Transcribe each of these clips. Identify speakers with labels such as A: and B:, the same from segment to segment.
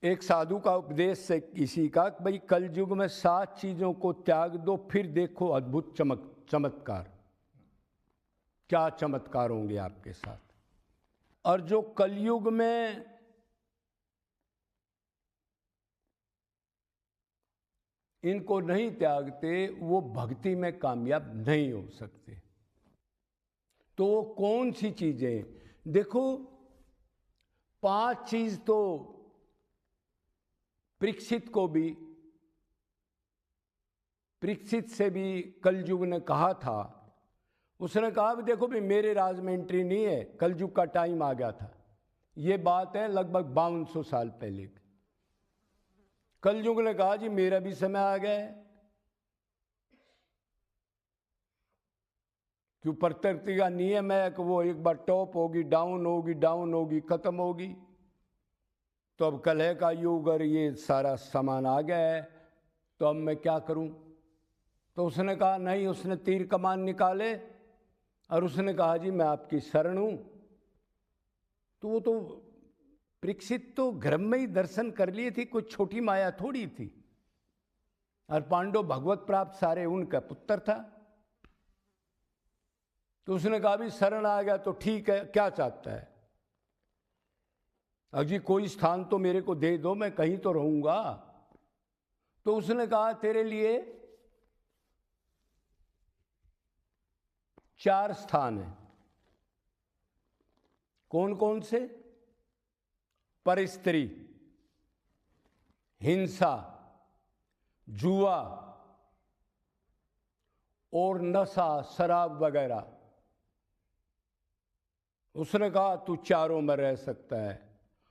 A: एक साधु का उपदेश से किसी का, भाई कल युग में 7 चीजों को त्याग दो, फिर देखो अद्भुत चमत्कार। क्या चमत्कार होंगे आपके साथ। और जो कलयुग में इनको नहीं त्यागते वो भक्ति में कामयाब नहीं हो सकते। तो वो कौन सी चीजें? देखो 5 चीज तो परीक्षित से भी कलयुग ने कहा था। उसने कहा भी देखो भी मेरे राज में एंट्री नहीं है, कलयुग का टाइम आ गया था। ये बात है लगभग 5200 साल पहले की। कलयुग ने कहा जी मेरा भी समय आ गया है, क्यों प्रकृति का नियम है कि वो एक बार टॉप होगी, डाउन होगी, डाउन होगी, खत्म होगी। तो अब कलह का युग और ये सारा सामान आ गया है, तो अब मैं क्या करूं? तो उसने कहा नहीं, उसने तीर कमान निकाले और उसने कहा जी मैं आपकी शरण हूं। तो वो तो परीक्षित तो घर में ही दर्शन कर लिए थी, कोई छोटी माया थोड़ी थी। और पांडव भगवत प्राप्त सारे उनका पुत्र था। तो उसने कहा भी शरण आ गया तो ठीक है, क्या चाहता है? अजी कोई स्थान तो मेरे को दे दो, मैं कहीं तो रहूंगा। तो उसने कहा तेरे लिए 4 स्थान हैं। कौन कौन से? परस्त्री, हिंसा, जुआ और नशा, शराब वगैरह। उसने कहा तू चारों में रह सकता है।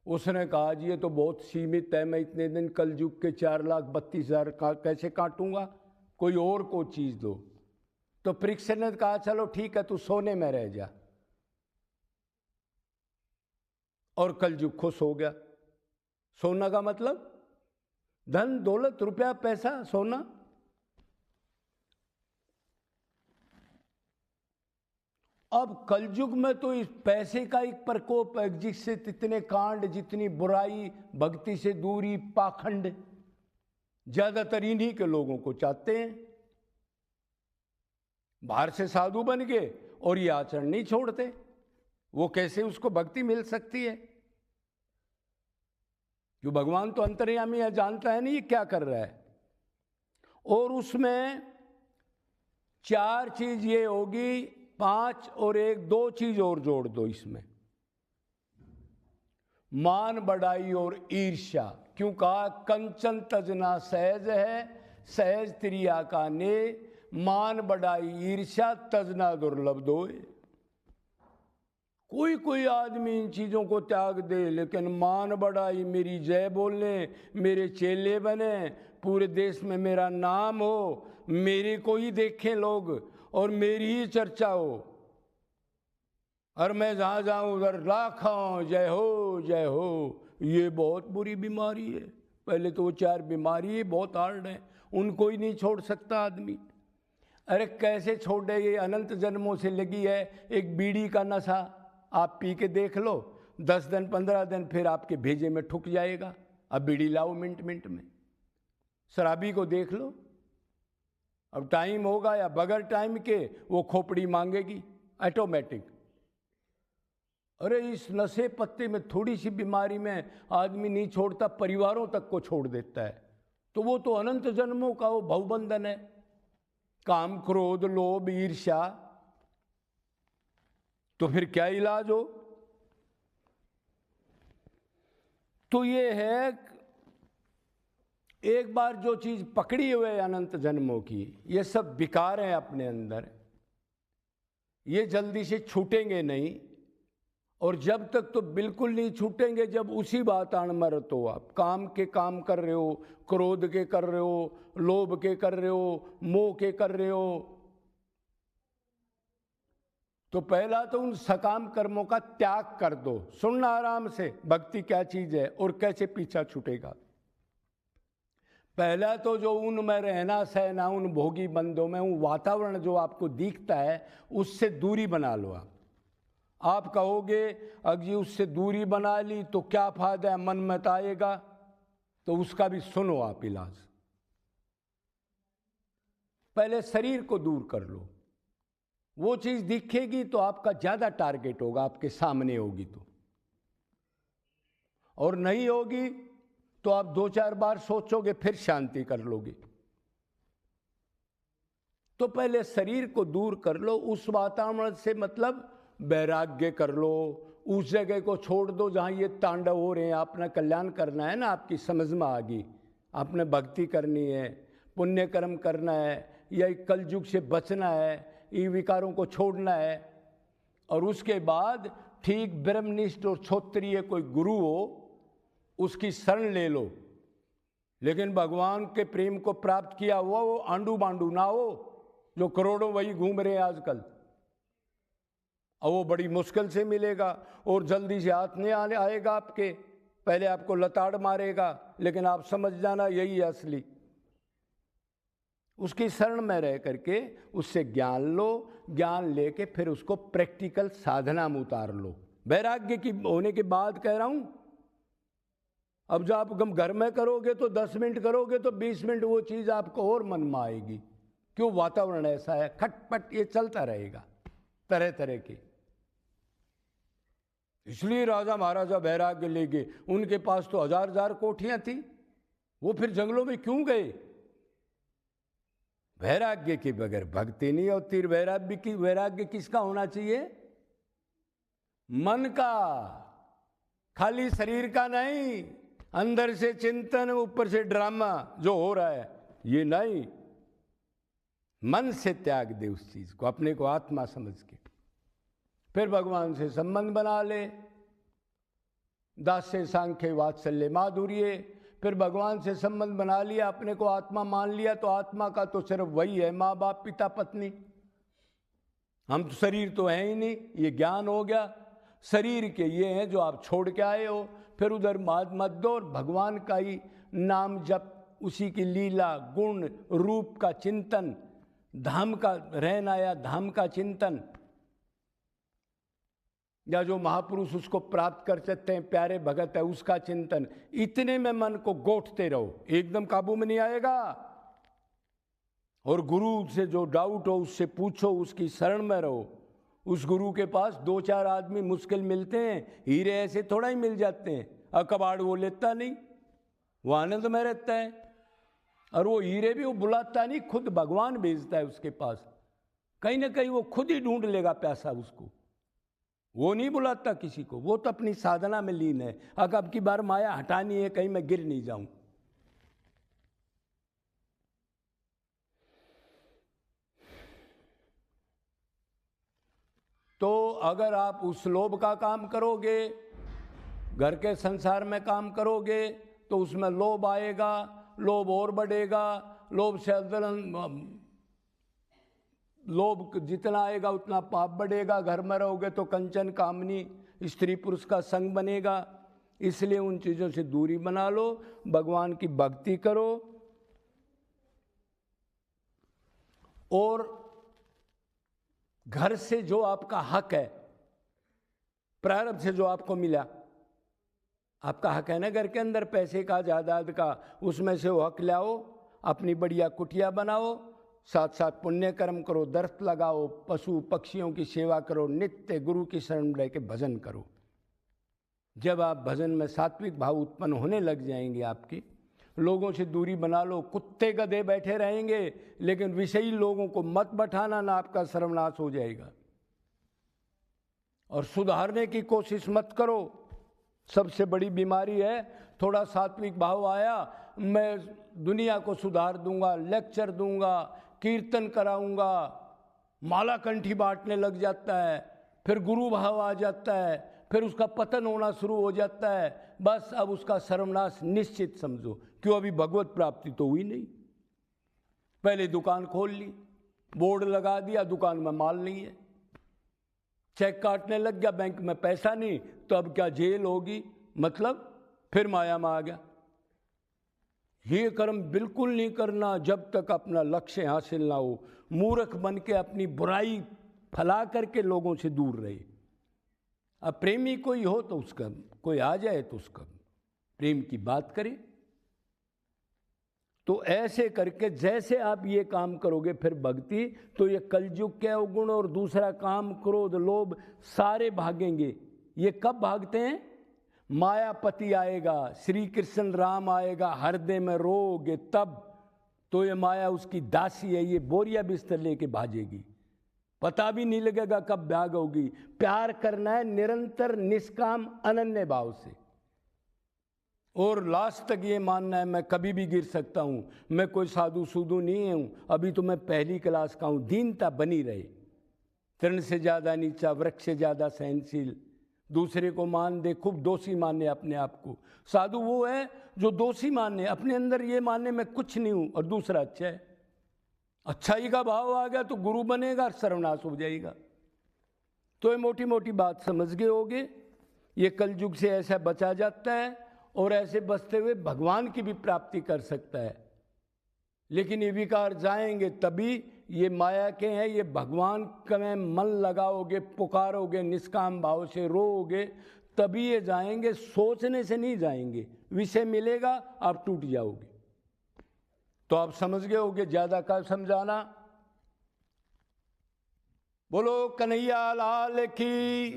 A: उसने कहा जी ये तो बहुत सीमित है, मैं इतने दिन कलयुग के 4,32,000 का कैसे काटूंगा, कोई और को चीज दो। तो परीक्षित ने कहा चलो ठीक है, तू सोने में रह जा। और कलयुग खुश हो गया। सोना का मतलब धन दौलत, रुपया, पैसा, सोना। अब कलयुग में तो इस पैसे का एक प्रकोप है, जिससे इतने कांड, जितनी बुराई, भक्ति से दूरी, पाखंड, ज्यादातर इन्हीं के लोगों को चाहते हैं। बाहर से साधु बन गए और ये आचरण नहीं छोड़ते। वो कैसे उसको भक्ति मिल सकती है? क्यों? भगवान तो अंतर्यामी है, जानता है नहीं ये क्या कर रहा है। और उसमें 4 चीज ये होगी, 5 और 1 2 चीज और जोड़ दो इसमें, मान बढ़ाई और ईर्ष्या। क्यों कहा? कंचन तजना सहज है, सहज त्रिया का ने, मान बढ़ाई ईर्ष्या तजना दुर्लभ दोए। कोई कोई आदमी इन चीजों को त्याग दे, लेकिन मान बढ़ाई, मेरी जय बोलने, मेरे चेले बने, पूरे देश में मेरा नाम हो, मेरे को ही देखें लोग और मेरी ही चर्चा हो, और मैं जहां जाऊं उधर लाखों जय हो जय हो। ये बहुत बुरी बीमारी है। पहले तो वो 4 बीमारी बहुत हार्ड है, उनको ही नहीं छोड़ सकता आदमी। अरे कैसे छोड़े? ये अनंत जन्मों से लगी है। एक बीड़ी का नशा आप पी के देख लो, 10 दिन 15 दिन फिर आपके भेजे में ठुक जाएगा। अब बीड़ी लाओ मिनट मिनट में। शराबी को देख लो, अब टाइम होगा या बगैर टाइम के वो खोपड़ी मांगेगी ऑटोमेटिक। अरे इस नशे पत्ते में, थोड़ी सी बीमारी में आदमी नहीं छोड़ता, परिवारों तक को छोड़ देता है। तो वो तो अनंत जन्मों का वो भवबंधन है। काम, क्रोध, लोभ, ईर्ष्या। तो फिर क्या इलाज हो? तो ये है, एक बार जो चीज पकड़ी हुए अनंत जन्मों की, ये सब विकार हैं अपने अंदर, ये जल्दी से छूटेंगे नहीं। और जब तक तो बिल्कुल नहीं छूटेंगे जब उसी बात अणमरत हो। आप काम के काम कर रहे हो, क्रोध के कर रहे हो, लोभ के कर रहे हो, मोह के कर रहे हो, तो पहला तो उन सकाम कर्मों का त्याग कर दो। सुनना आराम से, भक्ति क्या चीज है और कैसे पीछा छूटेगा। पहला तो जो उनमें रहना सहना, उन भोगी बंदों में, उन वातावरण जो आपको दिखता है, उससे दूरी बना लो। आप कहोगे अगर उससे दूरी बना ली तो क्या फायदा है, मन मत आएगा। तो उसका भी सुनो आप इलाज। पहले शरीर को दूर कर लो, वो चीज दिखेगी तो आपका ज्यादा टारगेट होगा, आपके सामने होगी तो, और नहीं होगी तो आप 2-4 बार सोचोगे फिर शांति कर लोगे। तो पहले शरीर को दूर कर लो, उस वातावरण से मतलब वैराग्य कर लो, उस जगह को छोड़ दो जहां ये तांडव हो रहे हैं। अपना कल्याण करना है ना, आपकी समझ में आ गई, आपने भक्ति करनी है, पुण्य कर्म करना है, या कलयुग से बचना है, ये विकारों को छोड़ना है। और उसके बाद ठीक ब्रह्मनिष्ठ और क्षत्रिय कोई गुरु हो उसकी शरण ले लो, लेकिन भगवान के प्रेम को प्राप्त किया हुआ वो आंडू बांडू ना हो, जो करोड़ों वही घूम रहे हैं आजकल। और वो बड़ी मुश्किल से मिलेगा और जल्दी से हाथ नहीं आएगा आपके, पहले आपको लताड़ मारेगा, लेकिन आप समझ जाना यही है असली। उसकी शरण में रह करके उससे ज्ञान लो, ज्ञान लेके फिर उसको प्रैक्टिकल साधना में उतार लो। वैराग्य की होने के बाद कह रहा हूं, अब जो आप घर में करोगे तो 10 मिनट करोगे तो 20 मिनट वो चीज आपको और मन में आएगी। क्यों? वातावरण ऐसा है, खटपट ये चलता रहेगा तरह तरह के। इसलिए राजा महाराजा वैराग्य ले गए, उनके पास तो हजार कोठियां थी, वो फिर जंगलों में क्यों गए? वैराग्य के बगैर भक्ति नहीं होती। वैराग्य किसका होना चाहिए? मन का, खाली शरीर का नहीं। अंदर से चिंतन, ऊपर से ड्रामा जो हो रहा है ये नहीं। मन से त्याग दे उस चीज को, अपने को आत्मा समझ के, फिर भगवान से संबंध बना ले। दास्य सांख्य वात्सल्य माधुर्य, फिर भगवान से संबंध बना लिया, अपने को आत्मा मान लिया, तो आत्मा का तो सिर्फ वही है, माँ बाप पिता पत्नी। हम तो शरीर तो है ही नहीं, ये ज्ञान हो गया। शरीर के ये हैं जो आप छोड़ के आए हो, फिर उधर मत दो और भगवान का ही नाम जप, उसी की लीला गुण रूप का चिंतन, धाम का रहना या धाम का चिंतन, या जो महापुरुष उसको प्राप्त कर सकते हैं, प्यारे भगत है, उसका चिंतन। इतने में मन को गोठते रहो, एकदम काबू में नहीं आएगा। और गुरु से जो डाउट हो उससे पूछो, उसकी शरण में रहो। उस गुरु के पास 2-4 आदमी मुश्किल मिलते हैं, हीरे ऐसे थोड़ा ही मिल जाते हैं। कबाड़ वो लेता नहीं, वो आनंद में रहता है। और वो हीरे भी वो बुलाता नहीं, खुद भगवान भेजता है उसके पास। कहीं ना कहीं वो खुद ही ढूंढ लेगा प्यासा उसको, वो नहीं बुलाता किसी को, वो तो अपनी साधना में लीन है। अब की बार माया हटानी है, कहीं मैं गिर नहीं जाऊं। तो अगर आप उस लोभ का काम करोगे, घर के संसार में काम करोगे, तो उसमें लोभ आएगा, लोभ और बढ़ेगा। लोभ जितना आएगा उतना पाप बढ़ेगा। घर में रहोगे तो कंचन कामनी स्त्री पुरुष का संग बनेगा। इसलिए उन चीज़ों से दूरी बना लो, भगवान की भक्ति करो। और घर से जो आपका हक है, प्रारब्ध से जो आपको मिला, आपका हक है ना घर के अंदर, पैसे का, जायदाद का, उसमें से वो हक लाओ, अपनी बढ़िया कुटिया बनाओ, साथ साथ पुण्य कर्म करो, दरख्त लगाओ, पशु पक्षियों की सेवा करो, नित्य गुरु की शरण रह के भजन करो। जब आप भजन में सात्विक भाव उत्पन्न होने लग जाएंगे आपकी, लोगों से दूरी बना लो। कुत्ते गधे बैठे रहेंगे, लेकिन विषयी लोगों को मत बैठाना, ना आपका सर्वनाश हो जाएगा। और सुधारने की कोशिश मत करो, सबसे बड़ी बीमारी है। थोड़ा सात्विक भाव आया, मैं दुनिया को सुधार दूंगा, लेक्चर दूंगा, कीर्तन कराऊंगा, माला कंठी बांटने लग जाता है, फिर गुरु भाव आ जाता है, फिर उसका पतन होना शुरू हो जाता है। बस अब उसका सर्वनाश निश्चित समझो। क्यों? अभी भगवत प्राप्ति तो हुई नहीं। पहले दुकान खोल ली, बोर्ड लगा दिया, दुकान में माल नहीं है, चेक काटने लग गया, बैंक में पैसा नहीं, तो अब क्या जेल होगी? मतलब फिर माया में आ गया। ये कर्म बिल्कुल नहीं करना जब तक अपना लक्ष्य हासिल ना हो। मूर्ख बन के अपनी बुराई फैला करके लोगों से दूर रहे। अब प्रेमी कोई हो तो उसका, कोई आ जाए तो उसका प्रेम की बात करे, तो ऐसे करके जैसे आप ये काम करोगे फिर भक्ति, तो ये कलयुग के अवगुण और दूसरा काम क्रोध लोभ सारे भागेंगे। ये कब भागते हैं? मायापति आएगा, श्री कृष्ण राम आएगा, हृदय में रोगे तब तो ये माया उसकी दासी है, ये बोरिया बिस्तर लेके भागेगी, पता भी नहीं लगेगा कब भाग होगी। प्यार करना है निरंतर निष्काम अनन्य भाव से, और लास्ट तक ये मानना है मैं कभी भी गिर सकता हूँ, मैं कोई साधु सूधु नहीं हूँ, अभी तो मैं पहली क्लास का हूँ। दीनता बनी रहे, तृण से ज़्यादा नीचा, वृक्ष से ज़्यादा सहनशील, दूसरे को मान दे, खूब दोषी माने अपने आप को। साधु वो है जो दोषी माने, अपने अंदर ये माने मैं कुछ नहीं हूँ और दूसरा अच्छा है। अच्छाई का भाव आ गया तो गुरु बनेगा, सर्वनाश हो जाएगा। तो ये मोटी मोटी बात समझ गए होगे। ये कलयुग से ऐसा बचा जाता है और ऐसे बचते हुए भगवान की भी प्राप्ति कर सकता है। लेकिन ये विकार जाएंगे तभी, ये माया के हैं, ये भगवान में मन लगाओगे, पुकारोगे, निष्काम भाव से रोओगे, तभी ये जाएंगे, सोचने से नहीं जाएंगे। विषय मिलेगा आप टूट जाओगे। तो आप समझ गए होगे, ज़्यादा का समझाना। बोलो कन्हैया लाल की।